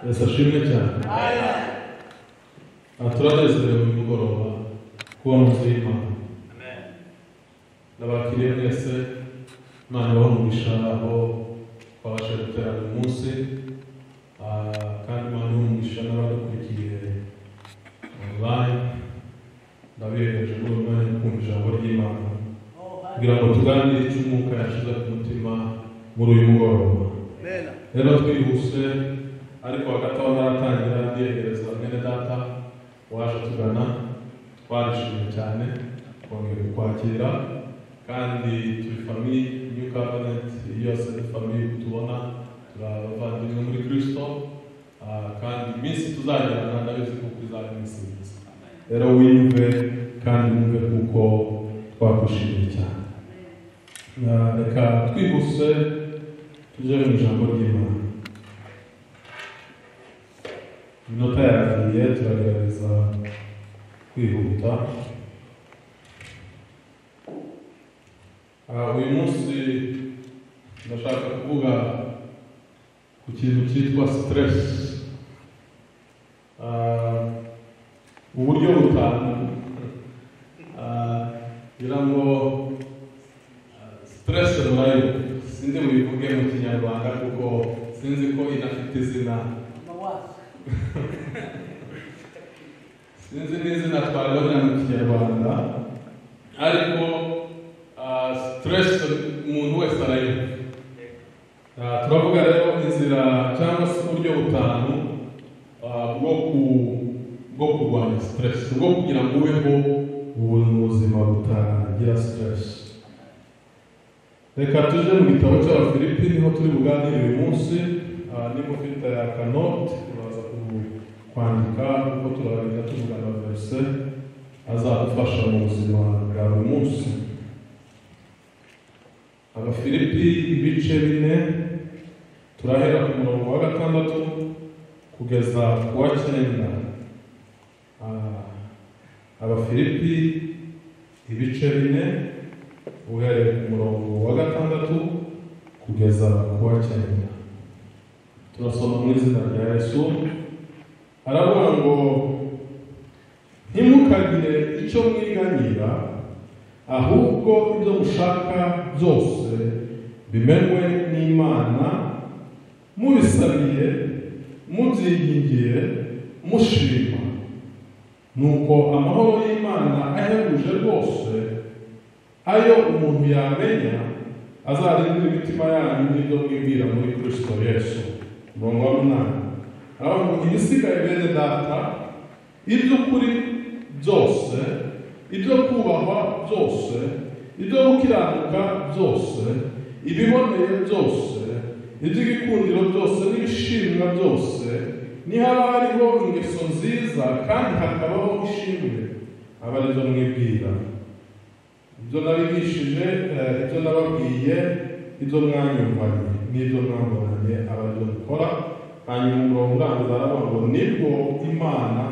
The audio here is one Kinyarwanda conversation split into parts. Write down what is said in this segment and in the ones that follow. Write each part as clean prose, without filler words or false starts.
Yesu ashimwe cyane. Turanezerewe mugoroba kuba mu nzu y'Imana. Ndabakiriye mwese, Imana ibahe aho twabasha guterana uyu munsi, kandi Imana ibahe umugisha n'abadukurikiye online. Ndabihereje muri uyu mwanya kumva ijambo ry'Imana kugira ngo tuganire icyo Umwuka yashyize ku mutima muri uyu mugoroba. Rero twihuse, ariko hagati aho naratangira ndiyegereza mwene data waje tugana, twarishimye cyane kongera kwakira, kandi turi famille New Covenant yose ni famille tubona, turabavandimwe muri Kristo, kandi iminsi tuzagirana ndabizi kuko izaba iminsi myiza. Rero wiyumve kandi wumve kuko twakwishimiye cyane. Reka twihuse tujye mu ijambo ry'Imana. Iminota yaragiye, turagerageza kwihuta. Uyu munsi ndashaka kuvuga ku kintu cyitwa stress. Uburyo butanu ngira ngo stress murayo sinzi bubivuge mu Kinyarwanda kuko sinzi ko inafite izina. Sinzi n'izina twabona mu Kinyarwanda, ariko stress umuntu wese arayumva. Turavuga rero inzira cyangwa se uburyo butanu bwo kurwanya stress, bwo kugira ngo ubeho ubuzima butagira stress. Reka tuje mu gitabo cy'Abafilipi, niho turi buganire uyu munsi. Niba ufite akanote uraza kwandika kuko turagenda tuvugana verse azadufasha mu buzima bwa buri munsi. Abafilipi ibice 4, turahera ku murongo wa 6 kugeza ku wa 9. Abafilipi ibice 4 uhereye ku murongo wa 6 kugeza ku wa 9. Turasoma mu izina rya Yesu. Aravuga ngo ntimukagire icyo mwiganyira, ahubwo ibyo mushaka byose bimenwe n'Imana, mubisabiye mubyigingiye mushima. Nuko amahoro y'Imana ahebuje rwose, ayo umuntu yamenya, azarindira imitima yanyu n'ibyo mwibwira muri Kristo Yesu. Umurongo wa 8. Aravuga ngo ibisigaye bene data, iby'ukuri byose, ibyo kubahwa byose, ibyo gukiranuka byose, ibiboneye byose, iby'igikundiro byose n'ibishimwa byose, nihaba hariho ingeso nziza kandi hakabaho ishimwe, aba ari byo mwibwira. Ibyo nabigishije, ibyo nababwiye, ibyo mwanyumvanye n'ibyo mwabonanye, aba ari byo dukora. Hanyuma umurongo urangiza aravuga ngo nibwo Imana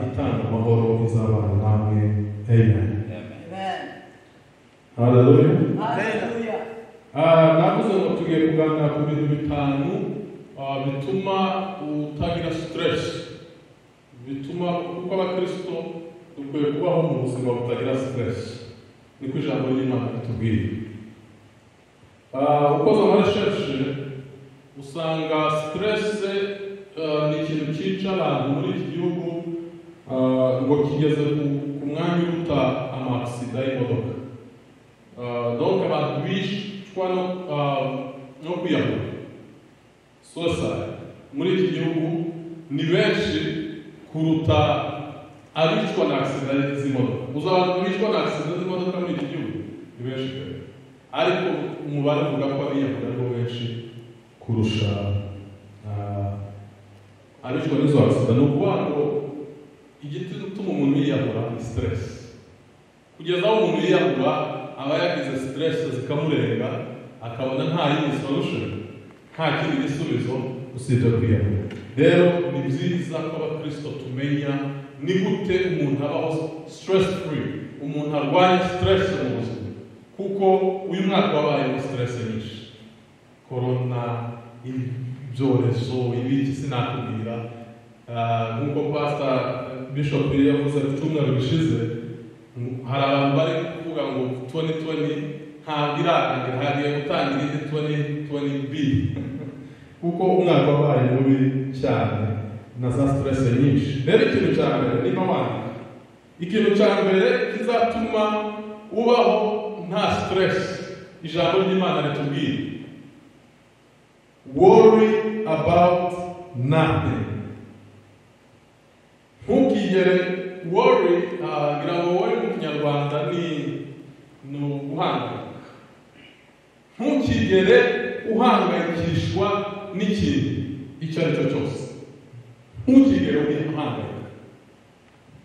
itanga amahoro izabana namwe. Amen. Haleluya. Navuze ngo tugiye kuganira ku bintu bitanu bituma utagira stress, bituma kuko abakristo dukwiye kubaho mu buzima butagira stress. Niko ijambo ry'Imana ritubwira. Ukoze amarecherche usanga stress ni ikintu cyica abantu muri iki gihugu, ngo kigeze ku mwanya uruta amaksida y'imodoka. Donc abantu bishwa no kwiyahura, suicide muri iki gihugu ni benshi kuruta abicwa na aksida z'imodoka. Uzaba bicwa na aksida z'imodoka muri iki gihugu ni benshi, ariko umubare uvuga ko abiyahura ari benshi kurusha abicwa n'izo aksida. Ni ukuvuga ngo igiti gituma umuntu yiyahura ni stress. Kugeza aho umuntu yiyahura aba yagize stress zikamurenga, akabona nta yindi solution, nta kindi gisubizo usibye kwiyahura. Rero ni byiza ko abakristo tumenya ni gute umuntu abaho stress free, umuntu arwanya stress mu buzima, kuko uyu mwaka wabaye stress nyinshi. Corona, ibyorezo ibiki sinakubwira nk'uko Pastor Bishop yavuze icyumweru gishize hari abantu bari kuvuga ngo 2020 ntabwo irarangira hagiye gutangira indi 2020B kuko umwaka wabaye mubi cyane na za stress nyinshi. Rero ikintu cya mbere niba wandika ikintu cya mbere kizatuma ubaho nta stress, ijambo ry'Imana ritubwira worry about nothing. Ntukigere worry, ngira ngo worry mu Kinyarwanda ni guhangayika. Ntukigere uhangayikishwa n'ikintu icyo ari cyo cyose. Ntukigere uhangayika.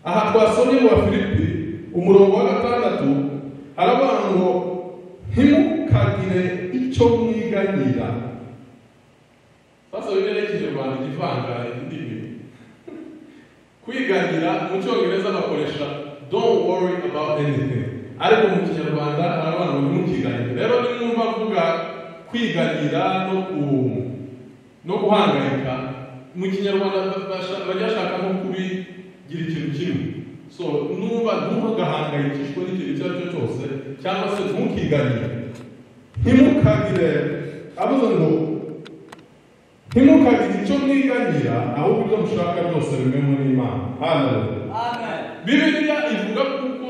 Aha twasomye mu Filipi umurongo wa 6 aravuga ngo ntimukagire icyo mwiganyira. Sasa Bibiliya y'Ikinyarwanda igivanga indimi. Kwiganyira mu Cyongereza bakoresha don't worry about anything, ariko mu Kinyarwanda aravuga ngo ntimukiganyire. Rero nimwumva avuga kwiganyira no guhangayika, mu Kinyarwanda bashaka nko kubigira ikintu kimwe. So numva ntugahangayikishwe n'ikintu icyo ari cyo cyose, cyangwa se ntukiganyire. Ntimukagire avuze ngo ntimukagire icyo mwiganyira, ahubwo ibyo mushaka byose bimenwe n'Imana. Haleluya. Amen. Bibiliya ivuga kuko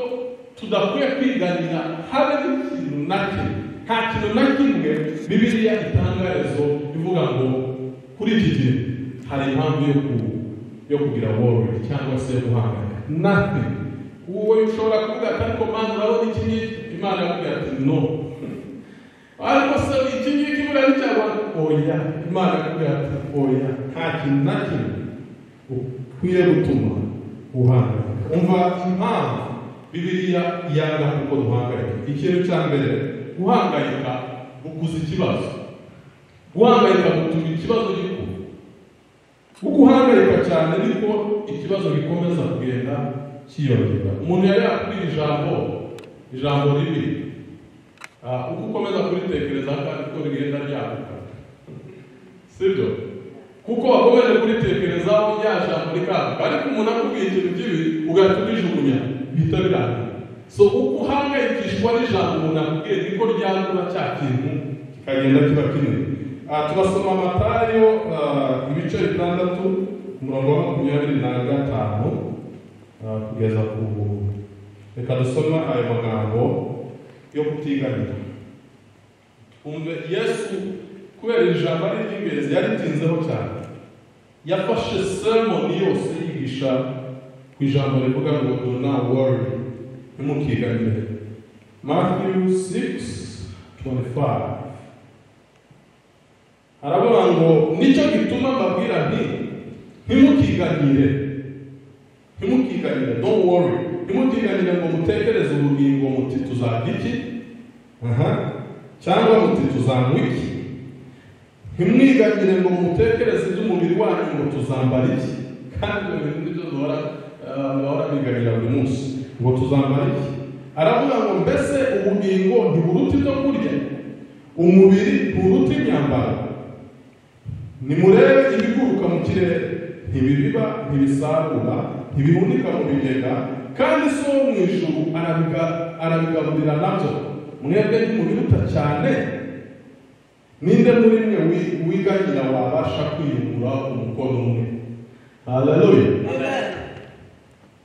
tudakwiye kwiganyira habe n'ikintu na kimwe. Nta kintu na kimwe Bibiliya itangarezo ivuga ngo kuri iki gihe hari impamvu yo kugira worry cyangwa se guhangayika. Nothing. Uwo ushobora kuvuga ariko Mana urabona iki ngiki, Imana yakubwira ati no. Ariko se iki ngiki buriya cyangwa oya, Imana yakubwira ati oya, nta kintu na kimwe ukwiye gutuma uhangayika. Umva impamvu Bibiliya yanga kuko duhangayika. Ikintu cya mbere, guhangayika gukuza ikibazo. Guhangayika gutuma ikibazo gikura. Guhangayika cyane niko ikibazo gikomeza kugenda kiyongera. Umuntu yari yakubwira ijambo ribi, uko ukomeza kuritekereza kandi ko rigenda ryaguka, sibyo? Kuko wakomeje kuritekerezaho rya jambo rikaguka, ariko umuntu akubwiye ikintu kibi ugahita ubijugunya bihita birangira. So uko uhangayikishwa n'ijambo umuntu akubwiye niko ryagura cya kintu kikagenda kiba kinini. Tubasoma Matayo ibice 6 umurongo wa 25 kugeza ku, reka dusoma ayo magambo yo kutiganyira. Umve Yesu kubera ijambo ari ry'ingenzi yaritinzeho cyane, yafashe sermon yose yigisha ku ijambo rivuga ngo do not worry, ntimukiganyire. Matthew 6:25 aravuga ngo nicyo gituma mbabwira nti ntimukiganyire, don't worry. Ntimukiganyire ngo mutekereze ubugingo muti tuzarya iki, cyangwa muti tuzanywa iki. Ntimwiganyire ngo mutekereze iby'umubiri wanyu ngo tuzambara iki, kandi ibintu nibyo duhora biganyira buri munsi ngo tuzambara iki. Aravuga ngo mbese ubugingo ntiburuta ibyo kurya, umubiri nturuta imyambaro. Nimurebe ibiguruka mu kirere, ntibibiba, ntibisarura, ntibihunika mu bigega, kandi so mu ijuru arabigaburira nabyo. Mwebwe ntimubiruta cyane. Ninde muri mwe wiganyira wabasha kwiyungura umukono umwe? Haleluya. Amen.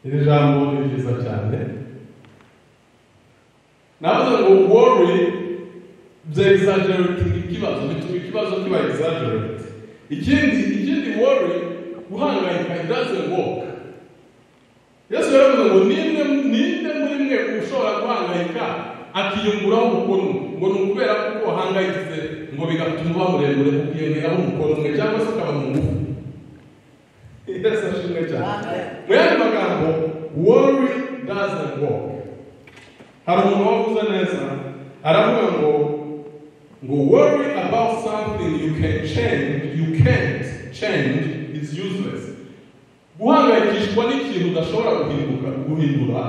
Iri jambo ni ryiza cyane. Navuze ngo worry exaggerate ikibazo, bituma ikibazo kiba exaggerate. Ikindi worry, guhangayika, it doesn't work. Yesu yaravuze ngo ninde muri mwe ushobora guhangayika akiyunguraho umukono, ngo ni ukubera kuko wahangayitse ngo bigatuma uba muremure ukiyongeraho umukono umwe cyangwa se ukaba mu ngufu. Yesu ashimwe cyane. Mu yandi magambo, worry doesn't work. Hari umuntu wavuze neza aravuga ngo worry about something you can't change is useless. Guhangayikishwa n'ikintu udashobora guhindura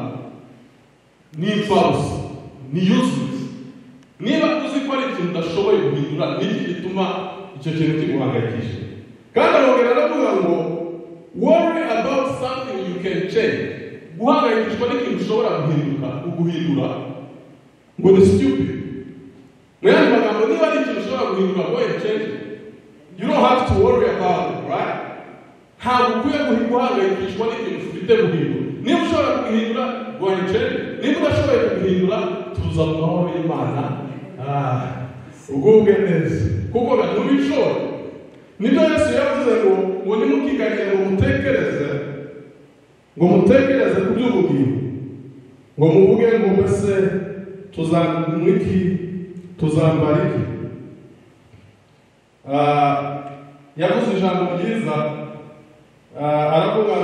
ni imfabusa, ni useless. Niba uzi ko ari ikintu udashoboye guhindura, ni iki gituma icyo kintu kiguhangayikisha. Kandi arongera aravuga ngo worry about something you can change. Guhangayikishwa n'ikintu ushobora guhindura ngo ni stupid. Mwanya magambo niba ari ikintu ushobora guhindura go and change it. You don't have to worry about it, right? Ntabwo ukwiye guhangayikishwa n'ikintu ufite guhindura. Niba ushobora guhindura go and change it. Niba udashoboye guhindura tuza mu mahoro y'Imana. Ugubwe neza kuko ntubishobora. Nibyo Yesu yavuze ngo nimukiganye ngo mutekereze ku by'ubugingo, ngo muvuge ngo mbese tuzambara iki. Yavuze ijambo ryiza, aravuga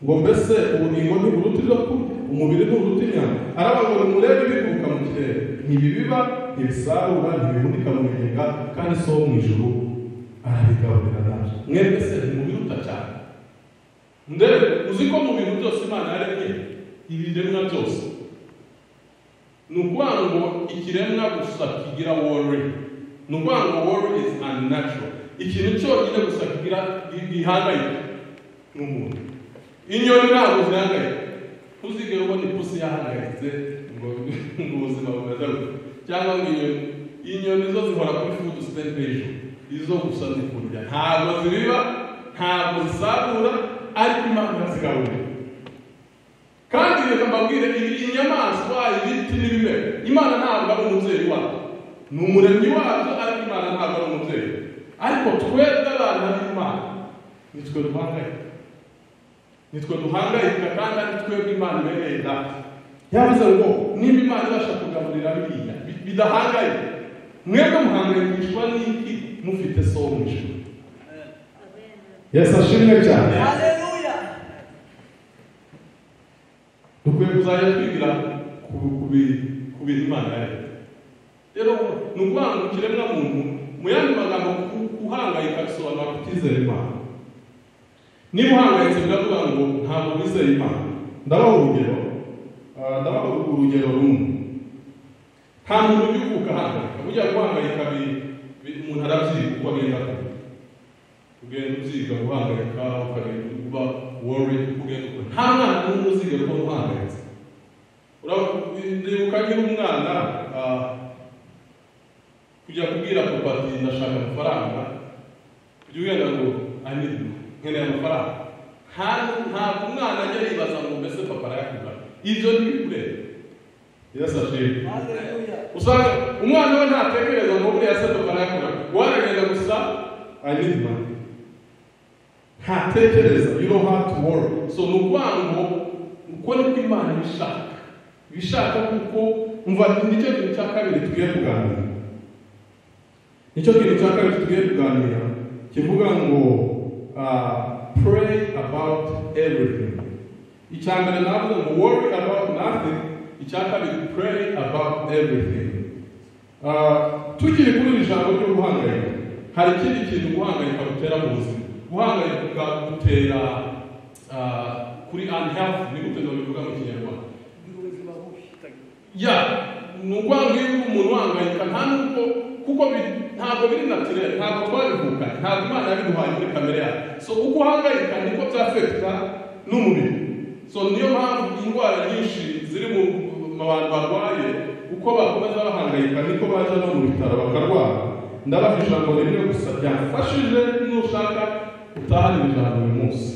ngo mbese ubugingo ntiburuta ibyo kurya, umubiri nturuta inyama. Aravuga ngo nimurebe ibiguruka mu kirere, ntibibiba, ntibisarura, ntibihunika mu bigega, kandi so mu ijuru arabigaburira naje. Mwebwe se ntimubiruta cyane? Ndebe uzi ko mu bintu byose Imana yaremye ibiremwa byose, ni ukuvuga ngo ikiremwa gusa kigira worry. Ni ukuvuga ngo worry is unnatural. Ikintu cyonyine gusa kigira gihangayika n'umuntu. Inyoni ntabwo zihangayika. Ntuzigere ubona ipusi yahangayitse ngo ubuzima bumeze gutya. Cyangwa ngo inyoni zo zihora kuri food station, izo gusa zikurya. Ntabwo zibiba, ntabwo zisarura, ariko Imana irazigaburira. Kandi reka mbabwire, inyamaswa, ibiti n'ibimera, Imana ntabwo ari umubyeyi wacu. Ni umuremyi wacu, ariko Imana ntabwo ari umubyeyi. Ariko twebwe abana b'Imana nitwe duhangayika, kandi ari twebwe Imana ibereye data. Yavuze ngo niba Imana ibasha kugaburira biriya bidahangayika, mwebwe muhangayikishwa n'iki mufite so mu ijuru? Yesu ashimwe cyane. Haleluya. Dukwiye kuzajya twigira ku bintu Imana yaremye. Rero ni ukuvuga ngo ikiremwa muntu, mu yandi magambo guhangayika bisobanura kutizera Imana. Niba uhangayitse biravuga ngo ntabwo wizera Imana. Ndabaha urugero rumwe. Nta muntu ujya uvuka ahangayika. Burya guhangayika umuntu arabyiga uko agenda akora. Ugenda uziga guhangayika, ukagenda uba worried, ugenda ukora. Nta mwana n'umwe uzigera uba uhangayitse. Ndibuka nkiri umwana, kujya kubwira papa ati ndashaka amafaranga, kujya ugenda ngo nkeneye amafaranga. Ntabwo umwana ajya yibaza ngo mbese papa arayakugana. Ibyo ntibikureba. Yesu ashimwe. Usanga umwana we ntatekereza ngo buriya se papa arayakugana. Waragenda gusa ntatekereza. You don't have to worry. So ni ukuvuga ngo uko niko Imana ibishaka kuko umva nicyo kintu cya kabiri tugiye kuganira. Kivuga ngo pray about everything. Icya mbere navuga ngo worry about nothing. Icya kabiri pray about everything. Tukiri kuri iri jambo ryo guhangayika, hari ikindi kintu guhangayika gutera mu buzima. Guhangayika gutera kuri unhealth, ni gute bivuga mu Kinyarwanda? Ni ukuvuga ngo iyo umuntu uhangayika kuko ntabwo biri naturel, ntabwo twabivuka, ntabwo Imana yabiduhaye muri kamere yayo. So uko uhangayika niko byafekta n'umubiri. So niyo mpamvu indwara nyinshi ziri mu bantu barwaye, uko bakomeza bahangayika niko baje no mu bitaro bakarwara. Ndabaha ijambo rimwe gusa ryafashije n'ushaka utahana ijambo uyu munsi.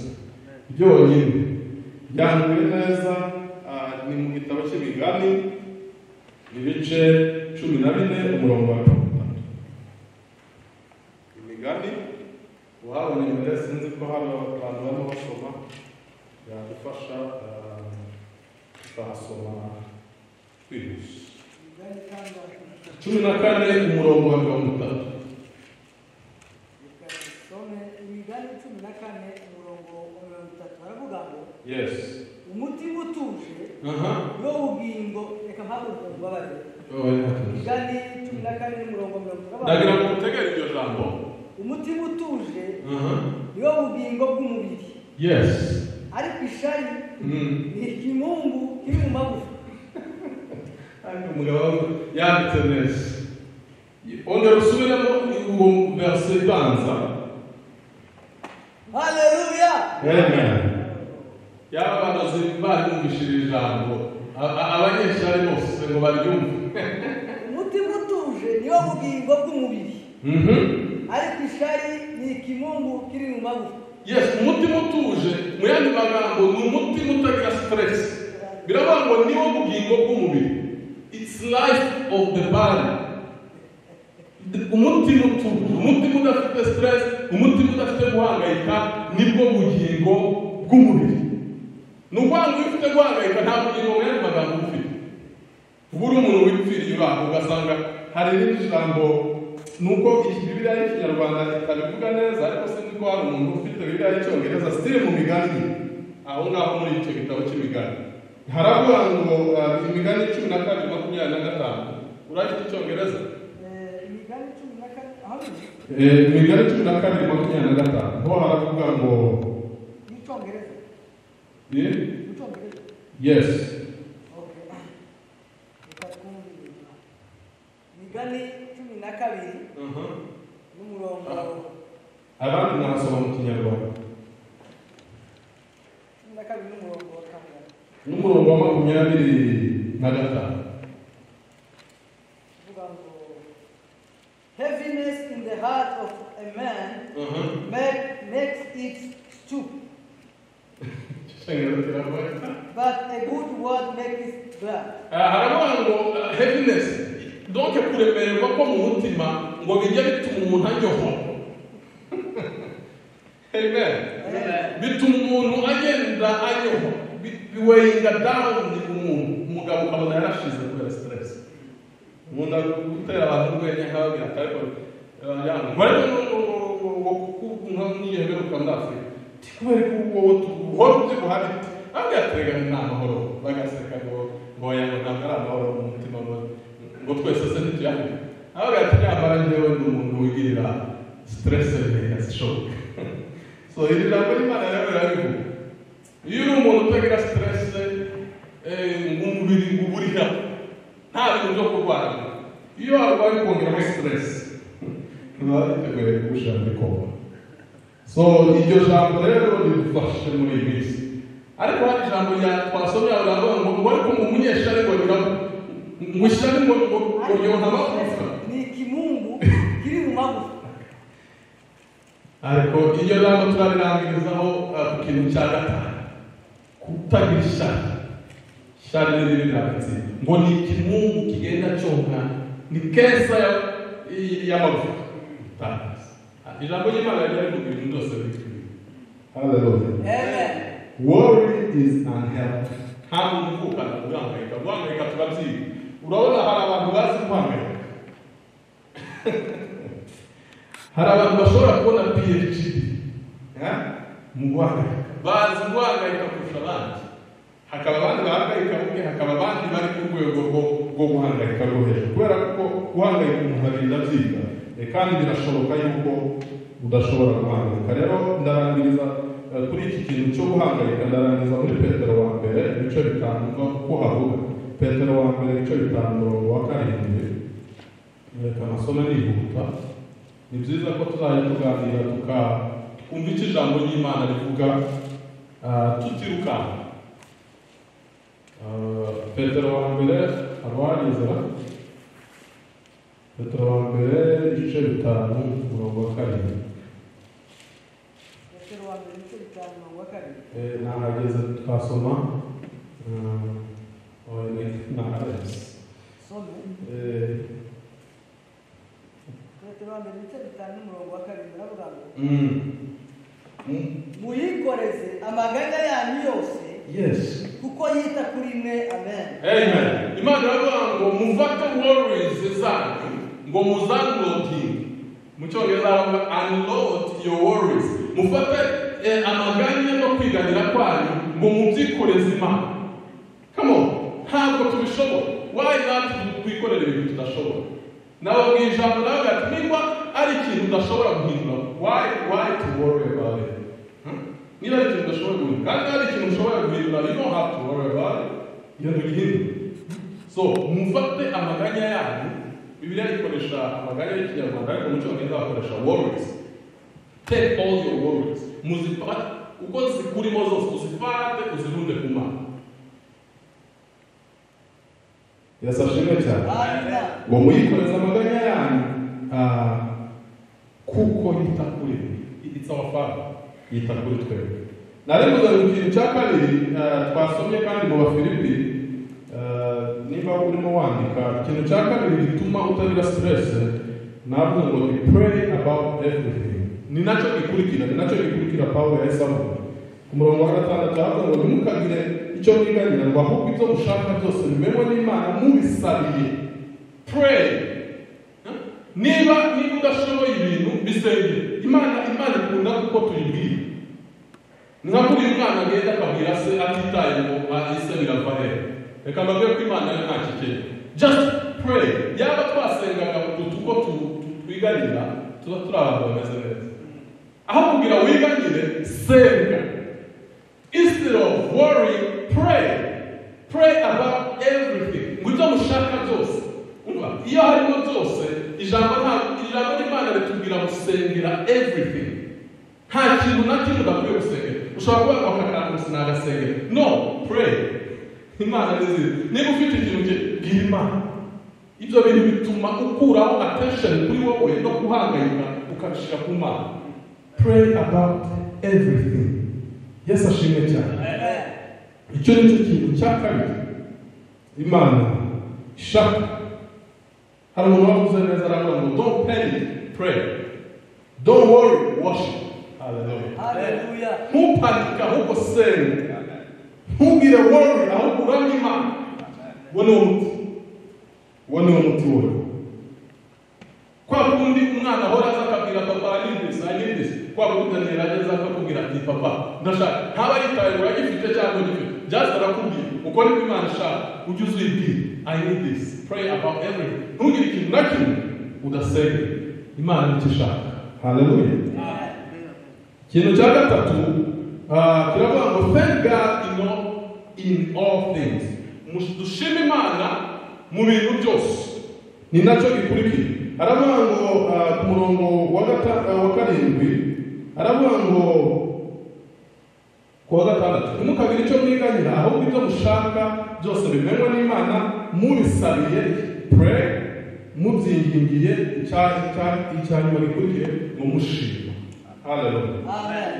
Byonyine byanguye neza, ni mu gitabo cy'Imigani, ibice 14 umurongo wa 3. Imigani uhabona imbere, sinzi ko hari abantu barimo basoma, yadufasha tukahasoma twihuse. 14 umurongo wa 3. Imigani 14 umurongo wa 3 baravuga ngo yes, umutima utuje no ubugingo. Reka mpamvu mbabare. Imigani 14 umurongo wa 3. Ndagira ngo mutegere iryo jambo. Umutima utuje niwo bugingo bw'umubiri. Yes. Ariko ishari ni ikimungu kiri mu magufa. Ariko umugabo yanditse neza. ongera usubiremo uwo verse ibanza. Haleluya. Amen. Yaba banoze bari mumvishije ijambo abanyeshuri bose ngo baryumve. Umutima utuje niwo bugingo bw'umubiri. Ariko ishari ni ikimungu kiri mu magufa. Yes, umutima utuje mu yandi magambo ni umutima utagira stress. Biravuga ngo niwo bugingo bw'umubiri. It's life of the body. Umutima utuje, umutima udafite stress, umutima udafite guhangayika nibwo bugingo bw'umubiri. Nukwanga ufite guhangayika nta bugingo mu yandi magambo ufite. Uburi umuntu wipfiriye uraho ugasanga hari irindi jambo nuko Bibiliya y'Ikinyarwanda itabivuga neza, ariko se niko hari umuntu ufite Bibiliya y'Icyongereza stile mu migani aho ngaho muri icyo gitabo cy'imigani. Haravuga ngo imigani 12:25. Urafite Icyongereza? Imigani 12 imigani 12:25 ho haravuga ngo Icyongereza. Icyongereza. Yes. Imigani 12 n'umurongo abandi mwasoma mu Kinyarwanda 12 n'umurongo wa 5 n'umurongo wa 25 uvuga ngo heaviness in the heart of a man makes it stoop, but a good word makes it glad. haravuga ngo heaviness donc kuremererwa ko mu mutima ngo bijya bituma umuntu aryoha. Amen. Bituma umuntu agenda aryoha, biweinga down umugabo ukabona yarashize kubera stress. Umuntu gutera abantu urwenya nk'ababwira ariko ntiyemeruka muri Afurika kubera ko wowe uhora uzi guhari abwatega nta mahoro bagaseka ngo yango ntabwo ari amahoro mu mutima ngo twese se ntituyane abagati nyamara njyewe ni umuntu wigirira stress yazishoboka. So iri jambo Imana rero rirabivuga iyo uri umuntu utagira stress umubiri uburiha nta bintu byo kurwara. Iyo warwaye kongeramo stress ntibiteguye kugushyira muri koma. So iryo jambo rero ridufashe muri iyi minsi, ariko hari ijambo twasomye aho ngo ariko mu munyeshuri ngo biramo mwishani ngo yona magufa ni ikimungu kiri mu magufa. Ariko iyo jambo turabirangirizaho ku kintu cya gatanu, kutagira ishari n'ibindi hagati ngo ni ikimungu kigenda cyonka ni kesa y'amagufa. Ijambo ry'Imana riravuga ibintu byose bikwiye. Hallelujah. Amen. Worry is unhealthy. Ntabwo mvukana guhangayika turabyiga. Urabona hari abantu bazi guhangayika. Hari abantu bashobora kubona PhD mu guhangayika, bazi guhangayika kurusha abandi. Hakaba abandi bahangayika buke, hakaba abandi bari ku rwego rwo guhangayika rwo hejuru, kubera ko guhangayika umuntu agenda abyiga kandi birashoboka yuko udashobora guhangayika. Rero ndarangiriza kuri iki kintu cyo guhangayika, ndarangiriza muri Petero wa mbere ibice 5 ko havuga. Petero wa mbere ibice 5 umurongo wa 7. Reka nasome nihuta. Ni byiza ko tuzajya tuganira tukumva icyo ijambo ry'Imana rivuga tutirukana. Petero wa mbere arwageza Petero wa mbere ibice 5 umurongo wa 7. Petero wa mbere ibice 5 umurongo wa 7. Nahageze twasoma nahageze some Petero wa mbere ibice 5 umurongo wa 7 baravuga ngo muyikoreze amaganya yanyu yose. Yes. Kuko yita kuri mwe. Amen. Amen. Imana iravuga ngo mufate worries zanyu ngo muzanloading. Mu Cyongereza unload your worries. Mufate amaganya no kwiganira kwanyu ngo mubyikoreze Imana. Come on. Ntabwo tubishobora. Why not twikorera ibintu tudashobora? Nawe bw'ijambo nawe ati niba ari ikintu udashobora guhindura, why to worry about it? Niba ari ikintu udashobora guhindura, kandi ari ikintu ushobora guhindura, you don't have to worry about it. Iyo ntugihindura. So mufate amaganya yanyu Bibiliya ikoresha amaganya y'ikinyarwanda ariko mu cyongereza bakoresha worries. Take all your worries. Muzifate uko zikurimo zose uzifate uzirunde ku Mana. Yasashimwe cyane. Ngo muyikoreze amaganya yanyu kuko yita kuri it's our Father. Yita kuri twebwe. Naremuza mu kintu cya kabiri twasomye kandi mu Bafilipi niba urimo wandika ikintu cya kabiri gituma utagira stress navuga ngo pray about everything. Ni nacyo gikurikira Pawulo yasaba ku murongo wa 6 avuga ngo ntimukagire icyo mwiganyira ngo ahubwo ibyo mushaka byose bimenywe n'Imana mubisabiye. Pray. Niba udashoboye ibintu bisenge Imana ikunda kuko tuyibwira. Nka kuri umwana agenda akabwira se atitaye ngo ise birava hehe. Reka mbabwire ko Imana ari nta kikeye. Just pray. Yaba twasengaga uko twiganira tuba turi abantu bameze neza. Aho kugira wiganire senga. Instead of worrying, pray. Pray about everything. Ngo ibyo mushaka byose. Iyo harimo byose ijambo ry'Imana ritubwira gusengera everything. Nta kintu na kimwe udakwiye gusengera. Ushobora kuba wakakantu sinagasengera. No, pray. Imana nizira. Niba ufite ikintu bwira Imana. Ibyo bintu bituma ukuraho attention kuri wowe no guhangayika ukabishira ku Mana. Pray about everything. Yes, ashimwe cyane. Icyo ni cyo kintu cya kabiri Imana ishaka. Hari umuntu wavuze neza aravuga ngo don't panic, pray. Don't worry, worship. Hallelujah. Ntupanika ahubwo senga. Ntugire worry ahubwo uramye Imana. Wone umuti wowe. Kwa kundi umwana ahora aza akabwira papa I need this. Kwa kundi Daniel ageze akakubwira ati papa ndashaka. Ntaba yitaye ngo yagifite cyangwa gifite. Just arakubwira uko ni Imana ishaka. Ujye uzibwira I need this. Pray about everything. Ntugire ikintu na kimwe udasenga. Imana nicyo ishaka. Hallelujah. Ikintu cya gatatu kiravuga ngo thank God in all things. Dushime Imana mu bintu byose. Ni nacyo gikurikira. Aravuga ngo ku murongo wa 7 aravuga ngo ku wa 6 ntimukagire icyo mwiganyira ahubwo ibyo mushaka byose bimenywe n'Imana mubisabiye. Pray. Mubyingingiye icyanyuma gikurikire mu mushima. Hallelujah. Amen.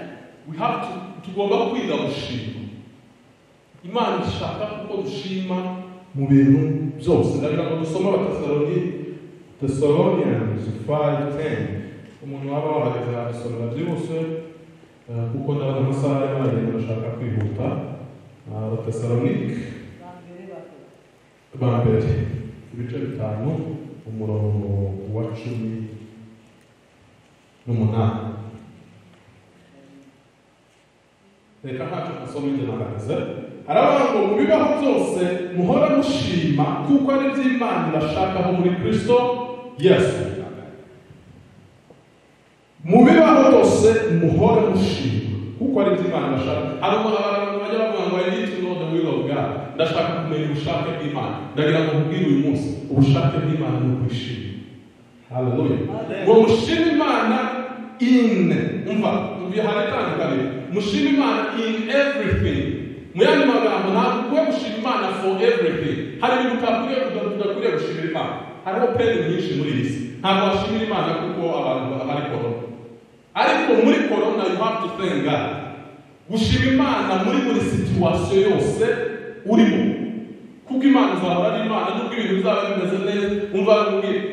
We have to tugomba kwiga gushima. Imana ishaka kuko dushima mu bintu byose. Ndagira ngo dusome Thessalonians 5:10. Umuntu waba wahagaze arasoma byose kuko ndabona amasaha y'abandi bashaka kwihuta. Thessalonike ba mbere ibice 5 umurongo wa 18. Reka hacu asome n'abagaze. Aravuga ngo mu bibaho byose muhora mushima kuko ari by'Imana irashakaho muri Kristo Yesu. Mu bibaho byose muhora mushima kuko ari by'Imana irashaka. Abantu bajya bavuga ngo I need to know the will of God. Ndashaka kumenya ubushake bw'Imana. Ndagira ngo mbwire uyu munsi ubushake bw'Imana ni ukwishima. Hallelujah. Ngo mushime Imana haratandukanye. Mushime Imana in everything. Muyandi magambo ntabwo ukwiye gushima Imana for everything. Hari ibintu udakwiriye gushimira Imana. Hariho peni nyinshi muri iyi si. Ntabwo washimira Imana kuko abantu bari korona. Ariko muri korona you have to thank God. Gushima Imana muri buri situation yose urimo. Kuko Imana izahora ari Imana nubwo ibintu bizaba bimeze neza. Umva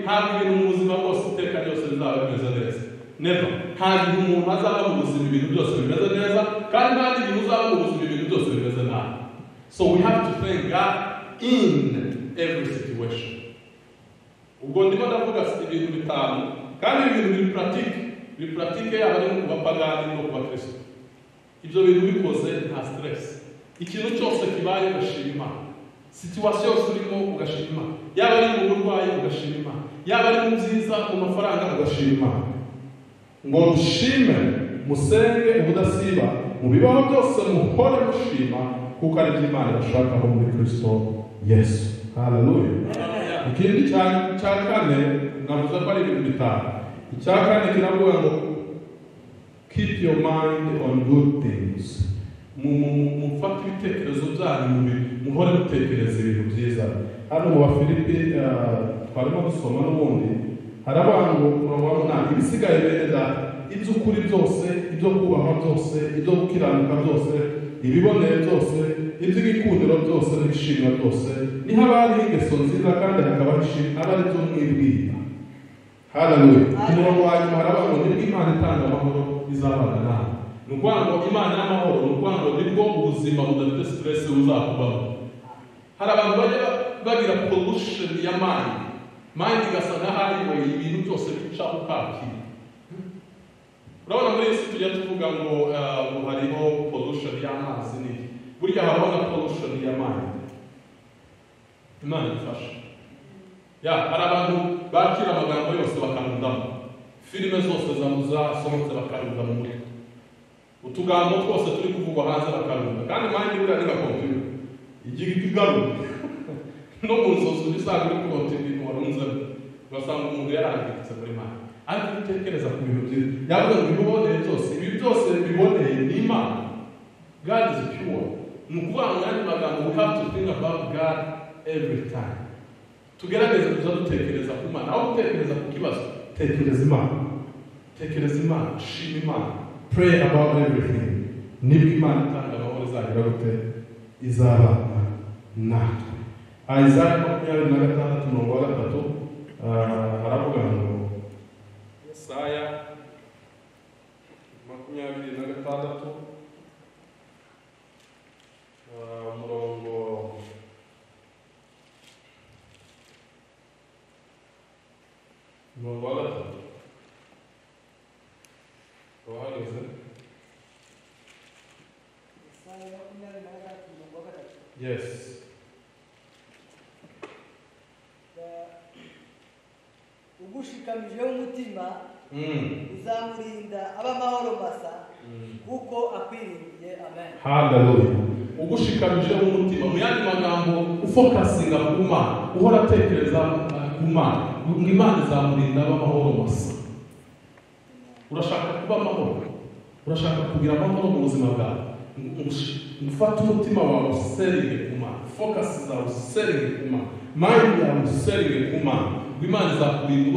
ntabwo ibintu mu buzima bwose iteka ryose bizaba bimeze neza. Never. Ntabwo umuntu azaba mu buzima ibintu byose bimeze neza kandi ntabwo ibintu uzaba mu buzima ibintu byose bimeze nabi. So we have to thank God in every situation. Ubwo ndimo ndavuga ibintu bitanu kandi ibintu biri pratique yaba ari mu bapagani no ku bakristo. Ibyo bintu bikoze nta stress. Ikintu cyose kibaye ugashima Imana. Situation yose urimo ugashima Imana. Yaba ari mu burwayi ugashima Imana. Yaba ari mu byiza mu mafaranga ugashima Imana. Ngo mushime musenge ubudasiba mu bibaho byose muhore mushima kuko ari by'Imana irashakaho muri Kristo Yesu. Hallelujah. ikindi cya kane navuze ko ari ibintu bitanu. Icya kane kiravuga ngo keep your mind on good things. Mufate ibitekerezo byanyu muhore mutekereza ibintu byiza. Hano mu Bafilipi twarimo gusoma n'ubundi hari abantu murabona ibisigaye neza, iby'ukuri byose, ibyo kubaha byose, ibyo gukiranuka byose, ibiboneye byose, iby'igikundiro byose n'ibishimwa byose, niho haba hariho ingeso nziza kandi hakaba aba ari byo mwibwira. Haleluya. Ku murongo wa nyuma haravuga ngo nibwo Imana itanga amahoro izabana nawe. Ni ukuvuga ngo Imana y'amahoro, ni ukuvuga ngo nibwo ubuzima budafite stress buzakubaho. Hari abantu bajya bagira pollution ya mind igasa n'aho ari ibintu byose bica ukakira. Urabona muri isi tujya tuvuga ngo hariho pollution y'amazi n'iki, burya habaho na pollution ya mind. Imana ifasha. Hari abantu bakira amagambo yose bakarundamo, filime zose zasohotse bakarunda mu mutwe, utugambo twose turi kuvugwa hanze bakarunda, kandi mind buriya ni nka computer igira igarura no mu nzozi usanga uri kubona ibintu warunzemo ugasanga umuntu yarangitse muri mind. Ariko utekereza ku bintu byiza, yavuga ngo ibiboneye byose, ibi byose biboneye ni Imana. God is pure. Ni ukuvuga ngo andi magambo, we have to think about God every time. Tugerageze kuza dutekereza ku Mana, aho gutekereza ku kibazo, tekereza Imana. Tekereza Imana, shima Imana, pray about everything. Nibwo Imana itanga amahoro izagira gute? Izabana natwe. Isaiah 26:3 haravuga ngo Isaiah 26 umurongo wa 3 wahageze. Yes. Ugushikamijeho umutima uzamurinda ab'amahoro masa kuko akwiringiye. Amen. Hallelujah. Ugushikamijeho umutima, mu yandi magambo ufokasinga ku Mana, uhora atekereza ku Mana, Imana izamurinda ab'amahoro masa. Urashaka kuba amahoro, urashaka kugira amahoro mu buzima bwawe, ufata umutima wawe useringe ku Mana, focus zawe useringe ku Mana, mind yawe useringe ku Mana. Imana izakurinda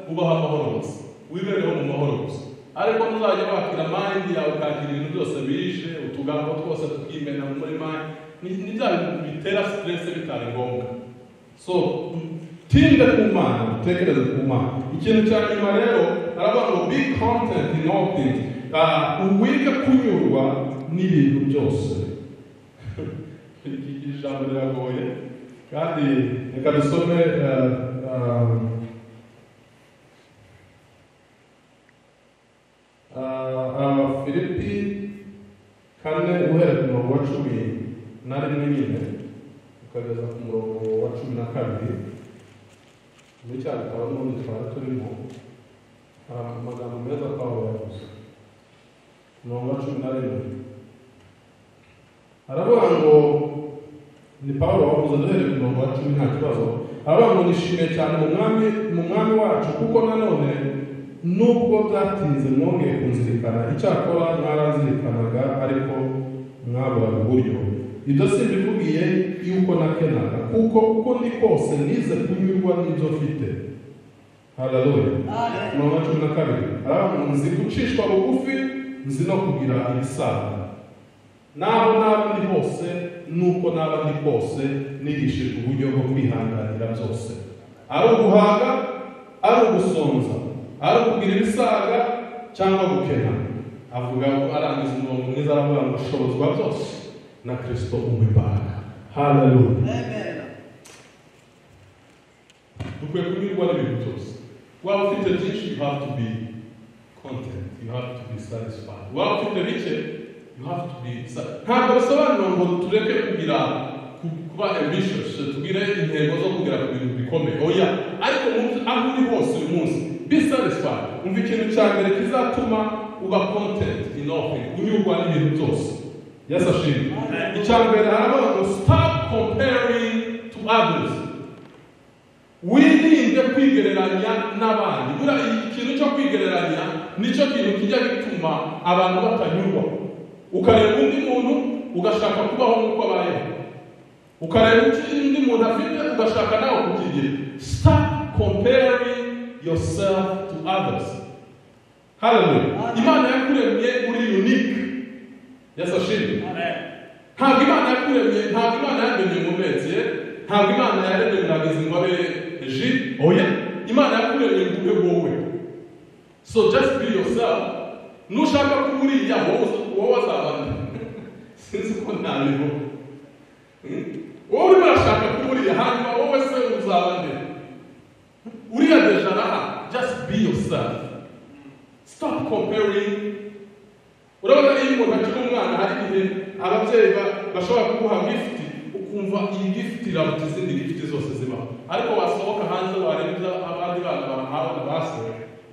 ubaha amahoro gusa, wibereho mu mahoro gusa. Ariko ntuzajya wakira mind yawe ukakira ibintu byose bishe, utugambo twose tukimena muri mind, ni bya bintu bitera stress bitari ngombwa. So tinde ku Mana, utekereze ku Mana. Ikintu cya nyuma rero aravuga ngo be content in all things. Uwige kunyurwa n'ibintu byose. Iki jambo riragoye kandi reka dusome Filipi 4 uhereye ku murongo wa 11 nyine ukageza ku murongo wa 12. Muri cya gitabo n'ubundi twari turimo amagambo meza Pawulo yavuze. Umurongo wa 11 aravuga ngo ni Pawulo wavuze duhereye ku murongo wa 10 nta kibazo. Aravuga ngo nishimiye cyane mu mwami wacu kuko nanone nubwo byatinze mwongeye kunzirikana, icyakora mwarazirikanaga ariko mwaburaga uburyo. Ibyo simbivugiye yuko nakenaga, kuko uko ndi kose nize kunyurwa n'ibyo mfite. Haleluya. Umurongo wa 12 aravuga ngo nzi gucishwa bugufi, nzi no kugira ibisaga. Naho naba ndi hose nuko naba ndi kose nigishijwe uburyo bwo kwihanganira byose, ari uguhaga, ari ugusonza, ari ukugira ibisaga cyangwa gukena. Avuga ko arangiza umurongo mwiza aravuga ngo ushobozwa byose na Kristo umwimbaraga. Haleluya. Amen. Dukwiye kunyurwa n'ibintu byose. Waba ufite byinshi, you have to be content, you have to be satisfied. Waba ufite bike, you have to be satisfied. Ntabwo bisobanura ngo tureke kuba ambitious, tugire intego zo kugera ku bintu bikomeye. Oya, ariko aho uri hose uyu munsi, be satisfied. Umva ikintu cya mbere kizatuma uba content in all things, unyurwa n'ibintu byose. Yes, ashimwe. Icya mbere haravuga ngo stop comparing to others. wirinde kwigereranya n'abandi. Buriya ikintu cyo kwigereranya nicyo kintu kijya gituma abantu batanyurwa. Ukareba undi muntu ugashaka kubaho nk'uko abayeho, ukareba undi muntu afite ugashaka nawe kukigira. Stop comparing yourself to others. Hallelujah. Imana yakuremye uri unique. Yes, ashimwe. Amen. Ntabwo Imana yakuremye, ntabwo Imana yaremye mu mezi, ntabwo Imana yaremye murabizi ngo abe ji. Oya, Imana yakuremye ngo ube wowe. So just be yourself. Nushaka kuburiya wowe azabana. Sinzi ko ntabiho. Wowe urashaka kuburiya hanyuma wowe se uzabane. Uriya deja naha. Just be yourself. Stop comparing. Urabona iyo umuntu akiri umwana hari igihe ababyeyi bashobora kuguha gift ukumva iyi gift iraruta izindi gift zose zibaho, ariko wasohoka hanze wareba abandi bana bahawe na base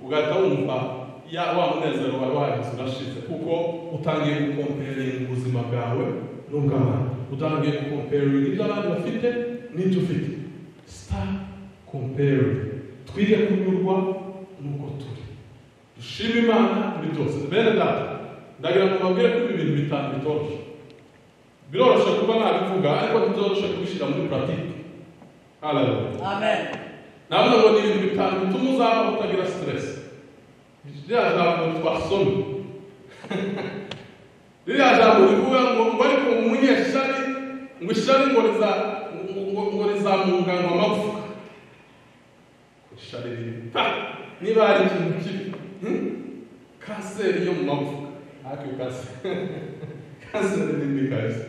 ugahita wumva wa munezero wari wagize urashize, kuko utangiye gukomperinga ubuzima bwawe n'ubw'abandi, utangiye gukomperinga ibyo abandi bafite n'ibyo ufite. Stop comparing. Twige kunyurwa n'uko turi, dushime Imana muri byose. Bene data, ndagira ngo mbabwire ko ibintu bitanu bitoroshye. Biroroshye kuba nabivuga ariko ntibyoroshe kubishyira muri pratique. Hallelujah. Amen. Navuga ngo ni ibintu bitanu bituma uzaba utagira stress. Ririya jambo twasomye. Ririya jambo rivuga ngo ariko umunyeshari ngo ishari ngo rizamunga ngo amavuka. Ishari niba ari ikintu kibi, kanseri yo mu mavuka. Aki kanseri ni kazi.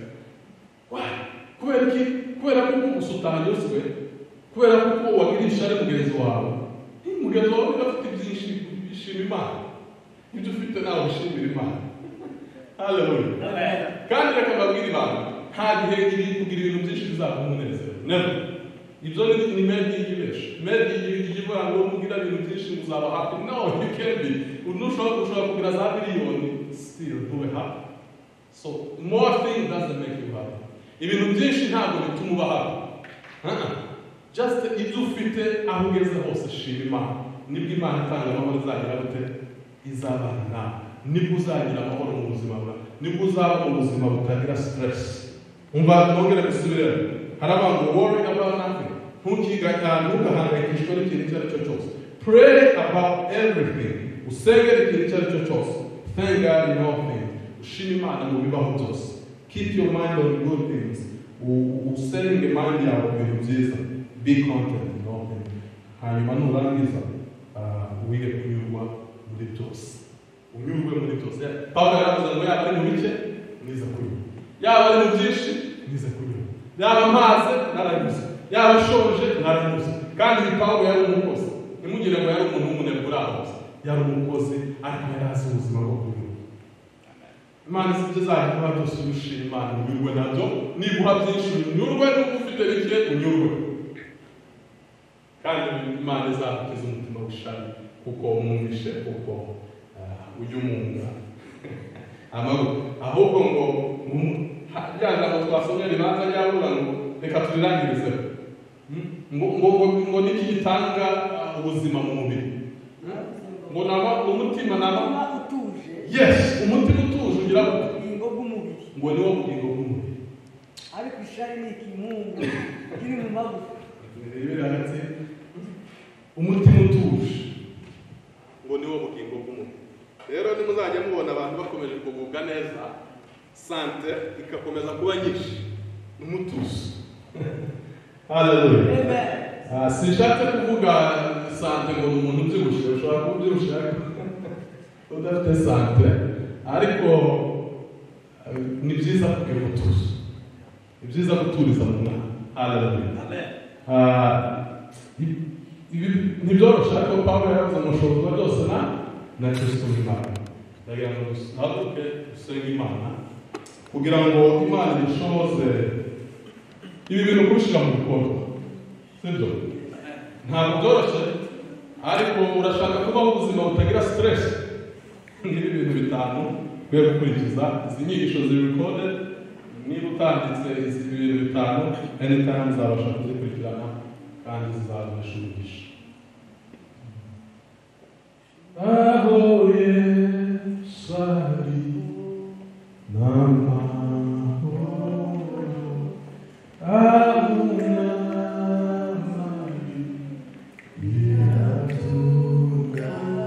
Kubera ko usutanyuzwe, kubera ko wagira ishari mugenzi wawe. Mugenzi wawe afite byinshi bishima Imana. Ibyo ufite nawe ushimira Imana. Hallelujah. Amen. Kandi reka mbabwire Imana, nta gihe kugira ibintu byinshi bizaguha umunezero. Never. Ibyo ni medi y'ibesha. Medi ivuga ngo mugira ibintu byinshi muzaba happy. No, you can't be. Ushobora kugira za miliyoni still ntube happy. So more things doesn't make you happy. Ibintu byinshi ntabwo bituma uba happy. Just ibyo ufite aho ugeze hose shima Imana. Nibwo Imana itanga amahoro izagira gute? Izabana nawe. Nibwo uzagira amahoro mu buzima bwawe. Nibwo uzaba mu buzima butagira stress. Umva nongere gusubiramo. Hari abantu worry about nothing. Ntukahangayikishwe n'ikintu icyo ari cyo cyose. Pray about everything. Usengere ikintu icyo ari cyo cyose. Thank God in all things. Ushima Imana mu bibaho byose. Keep your mind on good things. Usenge mind yawe mu bintu byiza. Be content in all things. Hanyuma nurangiza wige kunyurwa muri byose. Unyurwe muri byose. Pawulo yaravuze ngo yaba ari mu bike niza kunyurwa, yaba ari mu byinshi niza kunyurwa, yaba amazi naranyuze, yaba ashoje naranyuze. Kandi Pawulo yari umukozi. Ntimugire ngo yari umuntu w'umunebwe urahoze. Yari umukozi ariko yari azi ubuzima bwo kunyurwa. Imana izibyo zaguha byose ushima Imana unyurwe nabyo. Niguha byinshi unyurwe, n'uko ufite bike unyurwe. Kandi Imana izagukiza umutima w'ishari kuko umwumvishe, kuko ujya umunga ahubwo ngo ryajambo twasomye ribanza ryavuga ngo reka turirangirize ngo niki gitanga ubuzima mu mubiri, ngo naba umutima naba utuje. Yes, umutima utuje ugira ubugingo bw'umubiri, ngo niwo bugingo bw'umubiri. Ariko ishari ni ikimungu kiri mu magufa. Umutima utuje ngo niwo bugingo bw'umubiri. Rero nimuzajya mubona abantu bakomeje kugubwa neza, sante ikakomeza kuba nyinshi n'umutuzo. Hallelujah. Amen. Sinshaka kuvuga sante ngo umuntu ubyibushye, ushobora kuba ubyibushye udafite sante, ariko ni byiza kugira umutuzo, ni byiza guturiza mu mwana. Hallelujah. Amen. Ntibyoroshye ariko Pawulo yaravuze ngo ushobozwa byose na Kristo Imana. Ndagira ngo duhaguruke dusenge Imana kugira ngo Imana idushoboze ibi bintu kubishyira mu bikorwa. Sibyo? Ntabwo byoroshye ariko urashaka kubaho ubuzima butagira stress. Ngibi bintu bitanu kwiye gukurikiza. Izi nyigisho ziri recorded. Niba utanditse izi bintu bitanu anytime uzabasha kuzikurikirana kandi zizaguhesha umugisha. Aho Yesu ari n'amahoro, aho n'amahoro biratungana.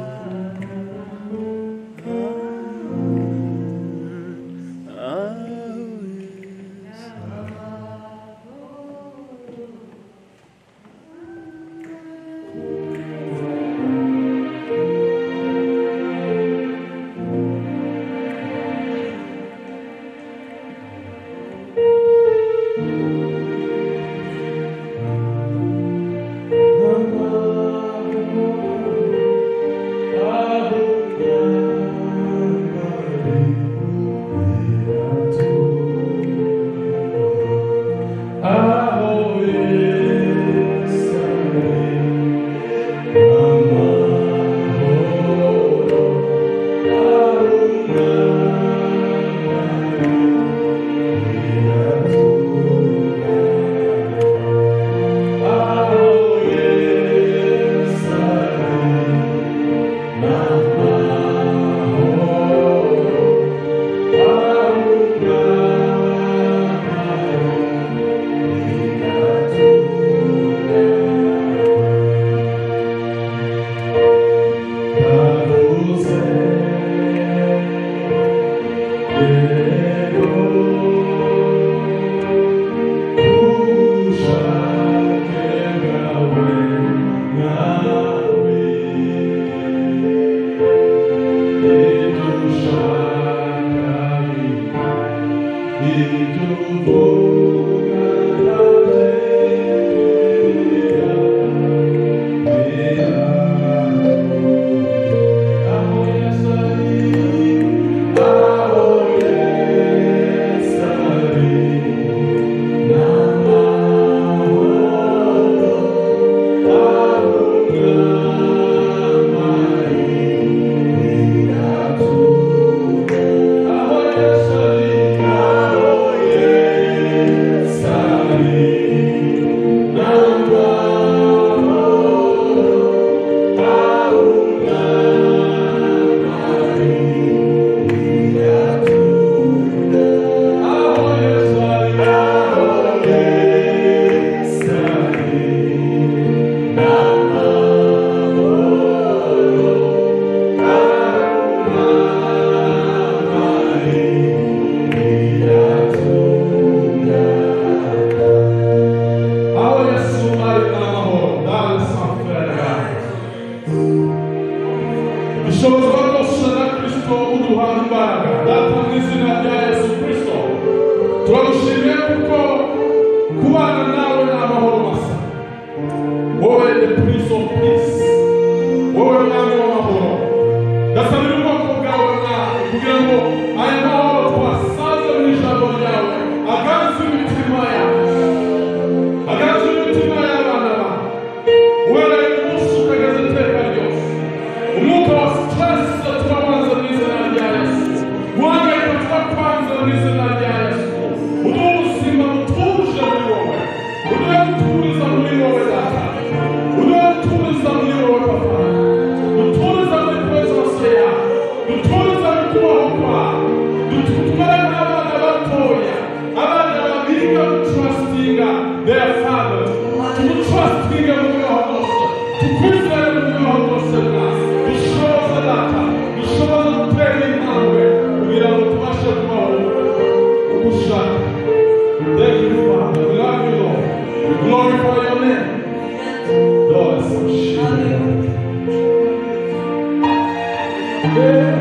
Hallelujah.